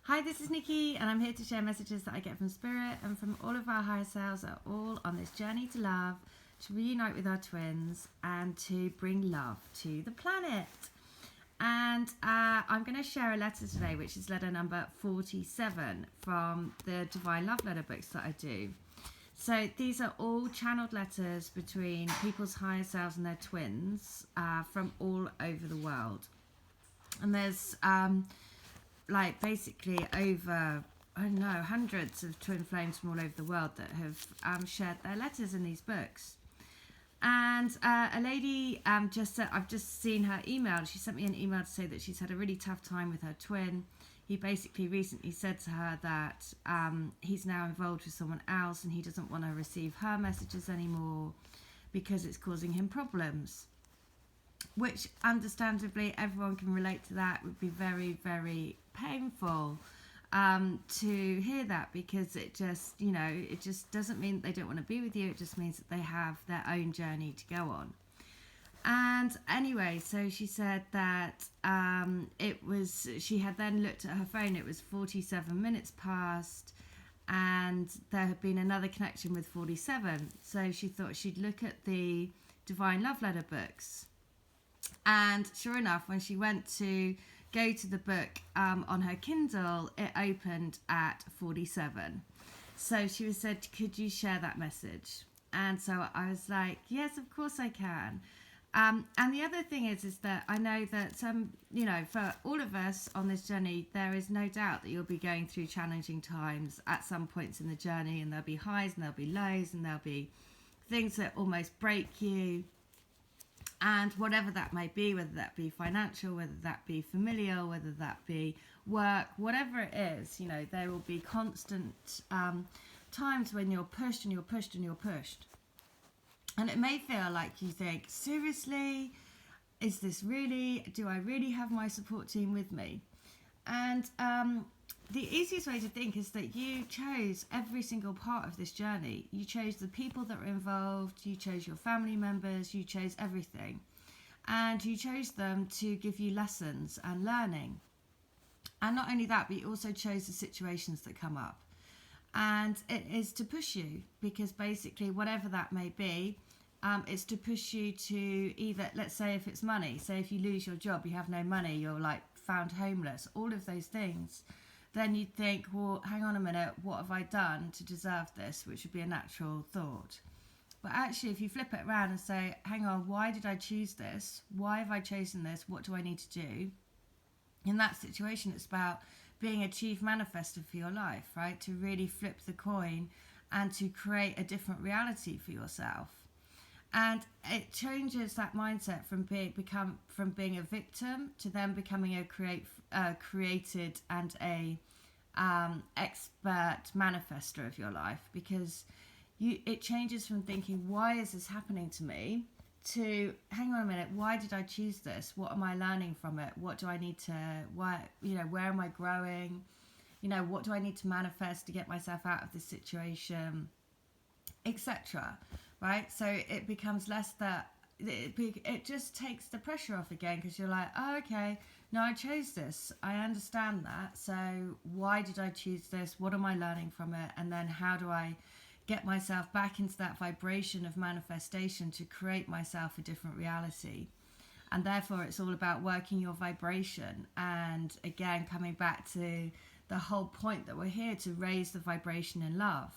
Hi, this is Nikki, and I'm here to share messages that I get from Spirit and from all of our higher selves that are all on this journey to love, to reunite with our twins, and to bring love to the planet. And I'm going to share a letter today, which is letter number 47 from the Divine Love Letter books that I do. So these are all channeled letters between people's higher selves and their twins from all over the world. And there's basically over, I don't know, hundreds of twin flames from all over the world that have shared their letters in these books. And a lady just said, I've just seen her email. She sent me an email to say that she's had a really tough time with her twin. He basically recently said to her that he's now involved with someone else and he doesn't want to receive her messages anymore because it's causing him problems. Which, understandably, everyone can relate to that. It would be very, very painful to hear that, because it just, it just doesn't mean that they don't want to be with you. It just means that they have their own journey to go on. And anyway, so she said that she had then looked at her phone. It was 47 minutes past, and there had been another connection with 47. So she thought she'd look at the Divine Love Letter books. And sure enough, when she went to go to the book on her Kindle, it opened at 47. So she said, could you share that message? And so I was like, yes, of course I can. And the other thing is that I know that for all of us on this journey, there is no doubt that you'll be going through challenging times at some points in the journey, and there'll be highs and there'll be lows, and there'll be things that almost break you. And whatever that may be, whether that be financial, whether that be familial, whether that be work, whatever it is, there will be constant times when you're pushed and you're pushed and you're pushed. And it may feel like you think, seriously, is this really, do I really have my support team with me? And the easiest way to think is that you chose every single part of this journey. You chose the people that were involved, you chose your family members, you chose everything. And you chose them to give you lessons and learning. And not only that, but you also chose the situations that come up. And it is to push you, because basically whatever that may be, it's to push you to either, let's say if it's money, say if you lose your job, you have no money, you're found homeless, all of those things. Then you'd think, well, hang on a minute, what have I done to deserve this? Which would be a natural thought. But actually, if you flip it around and say, hang on, why did I choose this? Why have I chosen this? What do I need to do? In that situation, it's about being a chief manifester for your life, right? To really flip the coin and to create a different reality for yourself. And it changes that mindset from being a victim to then becoming a created and a expert manifester of your life, because it changes from thinking, why is this happening to me, to hang on a minute, why did I choose this? What am I learning from it? What do I need to, where am I growing? What do I need to manifest to get myself out of this situation, etc. Right? So it becomes less that it just takes the pressure off again, because you're like, oh, okay, no, I chose this, I understand that, so why did I choose this? What am I learning from it? And then how do I get myself back into that vibration of manifestation to create myself a different reality? And therefore it's all about working your vibration, and again coming back to the whole point that we're here to raise the vibration in love.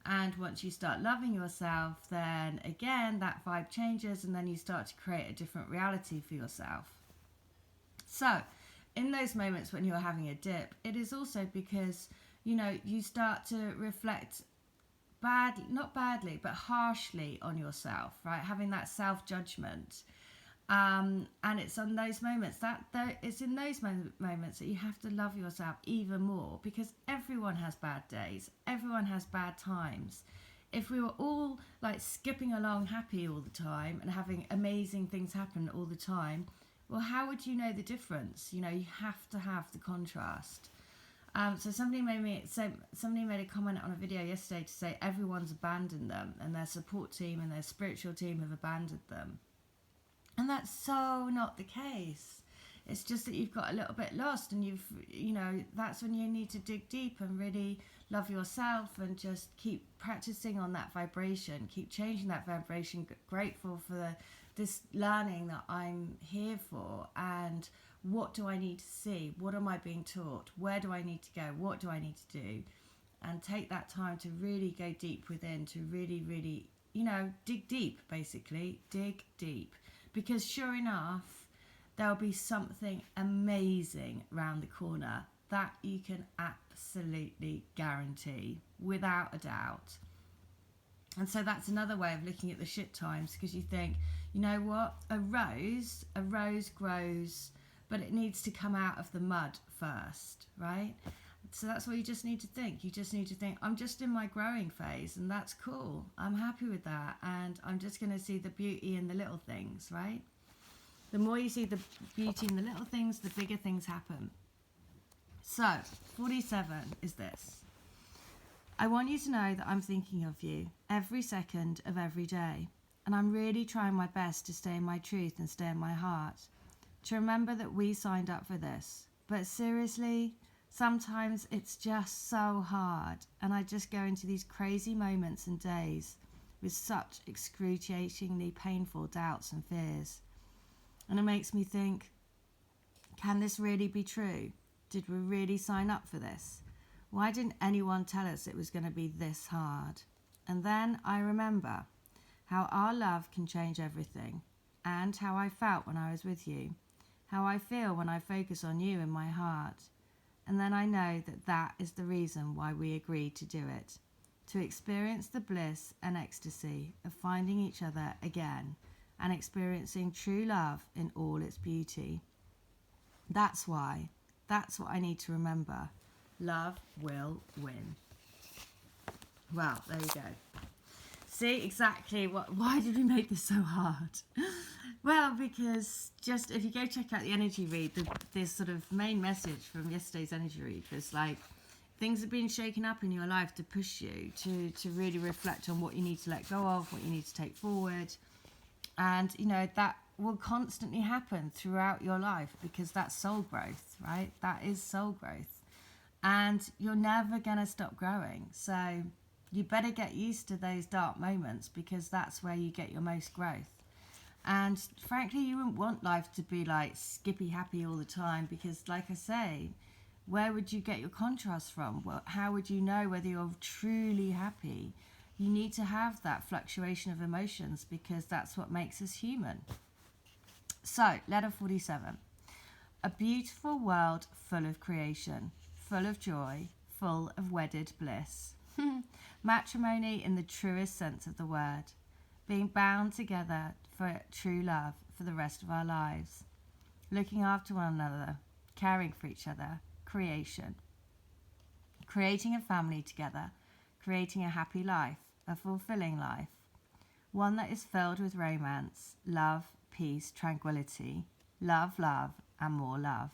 And once you start loving yourself, then again that vibe changes, and then you start to create a different reality for yourself. So in those moments when you're having a dip, it is also because you start to reflect not badly but harshly on yourself, right? Having that self-judgment. And it's on those moments it's in those moments that you have to love yourself even more, because everyone has bad days, everyone has bad times. If we were all skipping along happy all the time and having amazing things happen all the time, well, how would you know the difference? You have to have the contrast. So somebody made a comment on a video yesterday to say everyone's abandoned them, and their support team and their spiritual team have abandoned them. And that's so not the case. It's just that you've got a little bit lost, and that's when you need to dig deep and really love yourself and just keep practicing on that vibration, keep changing that vibration, grateful for this learning that I'm here for, and what do I need to see? What am I being taught? Where do I need to go? What do I need to do? And take that time to really go deep within, to really, really, dig deep, basically. Dig deep. Because sure enough, there'll be something amazing around the corner that you can absolutely guarantee, without a doubt. And so that's another way of looking at the shit times, because you think, you know what? A rose grows, but it needs to come out of the mud first, right? So that's what you just need to think. You just need to think, I'm just in my growing phase, and that's cool. I'm happy with that, and I'm just going to see the beauty in the little things, right? The more you see the beauty in the little things, the bigger things happen. So, 47 is this. I want you to know that I'm thinking of you every second of every day, and I'm really trying my best to stay in my truth and stay in my heart, to remember that we signed up for this. But seriously, sometimes it's just so hard, and I just go into these crazy moments and days with such excruciatingly painful doubts and fears. And it makes me think, can this really be true? Did we really sign up for this? Why didn't anyone tell us it was going to be this hard? And then I remember how our love can change everything, and how I felt when I was with you, how I feel when I focus on you in my heart. And then I know that that is the reason why we agreed to do it, to experience the bliss and ecstasy of finding each other again and experiencing true love in all its beauty. That's why. That's what I need to remember. Love will win. Well, there you go. See exactly why did we make this so hard? Well, because just if you go check out the energy read, this sort of main message from yesterday's energy read was like, things have been shaken up in your life to push you to really reflect on what you need to let go of, what you need to take forward. And, that will constantly happen throughout your life, because that's soul growth, right? That is soul growth. And you're never going to stop growing. So you better get used to those dark moments, because that's where you get your most growth. And frankly, you wouldn't want life to be like skippy happy all the time, because like I say, where would you get your contrast from? Well, how would you know whether you're truly happy? You need to have that fluctuation of emotions, because that's what makes us human. So, letter 47. A beautiful world full of creation, full of joy, full of wedded bliss. Matrimony in the truest sense of the word. Being bound together for true love for the rest of our lives. Looking after one another, caring for each other, creation. Creating a family together, creating a happy life, a fulfilling life. One that is filled with romance, love, peace, tranquility, love, and more love.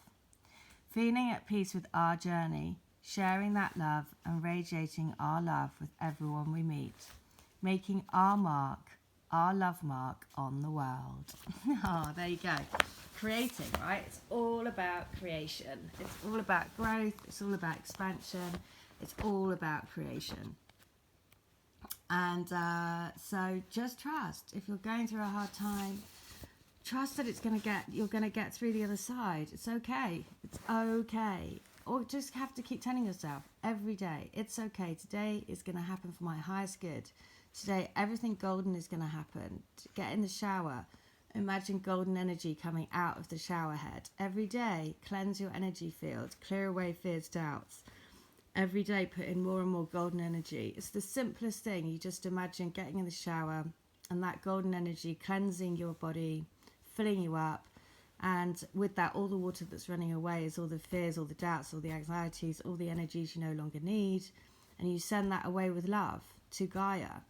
Feeling at peace with our journey, sharing that love and radiating our love with everyone we meet. Making our mark, our love mark on the world. Oh, there you go. Creating, right? It's all about creation. It's all about growth. It's all about expansion. It's all about creation. And so just trust. If you're going through a hard time, trust that you're going to get through the other side. It's okay. It's okay. Or just have to keep telling yourself every day, it's okay. Today is going to happen for my highest good. Today, everything golden is going to happen. Get in the shower. Imagine golden energy coming out of the shower head. Every day, cleanse your energy field. Clear away fears, doubts. Every day, put in more and more golden energy. It's the simplest thing. You just imagine getting in the shower and that golden energy cleansing your body, filling you up. And with that, all the water that's running away is all the fears, all the doubts, all the anxieties, all the energies you no longer need. And you send that away with love to Gaia.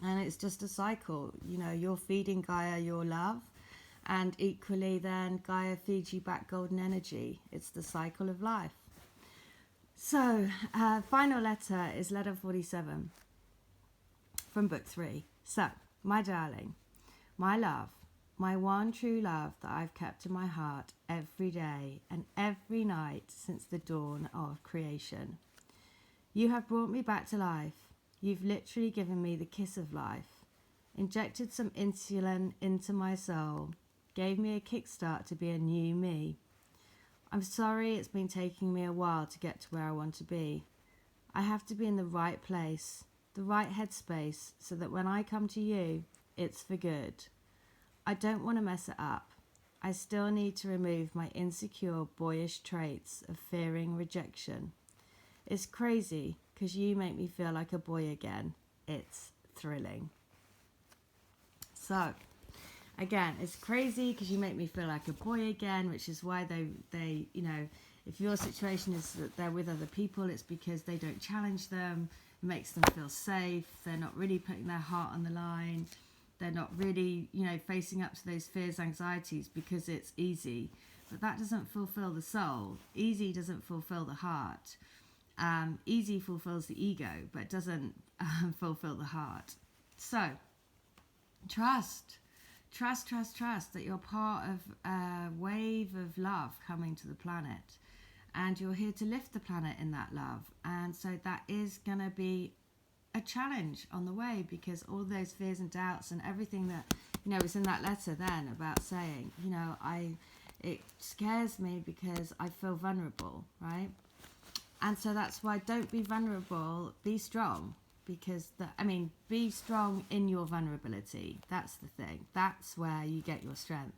And it's just a cycle. You're feeding Gaia your love. And equally then, Gaia feeds you back golden energy. It's the cycle of life. So, final letter is letter 47 from book 3. So, my darling, my love, my one true love that I've kept in my heart every day and every night since the dawn of creation. You have brought me back to life. You've literally given me the kiss of life, injected some insulin into my soul, gave me a kickstart to be a new me. I'm sorry it's been taking me a while to get to where I want to be. I have to be in the right place, the right headspace, so that when I come to you, it's for good. I don't want to mess it up. I still need to remove my insecure, boyish traits of fearing rejection. It's crazy because you make me feel like a boy again. It's thrilling. So, again, it's crazy because you make me feel like a boy again, which is why they if your situation is that they're with other people, it's because they don't challenge them. It makes them feel safe. They're not really putting their heart on the line. They're not really, facing up to those fears, anxieties because it's easy. But that doesn't fulfill the soul. Easy doesn't fulfill the heart. Easy fulfills the ego, but doesn't fulfill the heart. So, trust that you're part of a wave of love coming to the planet, and you're here to lift the planet in that love. And so that is going to be a challenge on the way, because all those fears and doubts and everything that was in that letter then about saying, it scares me because I feel vulnerable, right? And so that's why don't be vulnerable, be strong. Because, be strong in your vulnerability. That's the thing. That's where you get your strength.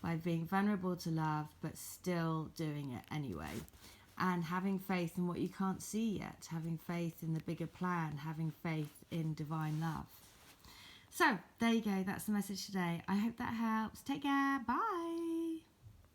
By being vulnerable to love, but still doing it anyway. And having faith in what you can't see yet. Having faith in the bigger plan. Having faith in divine love. So, there you go. That's the message today. I hope that helps. Take care. Bye.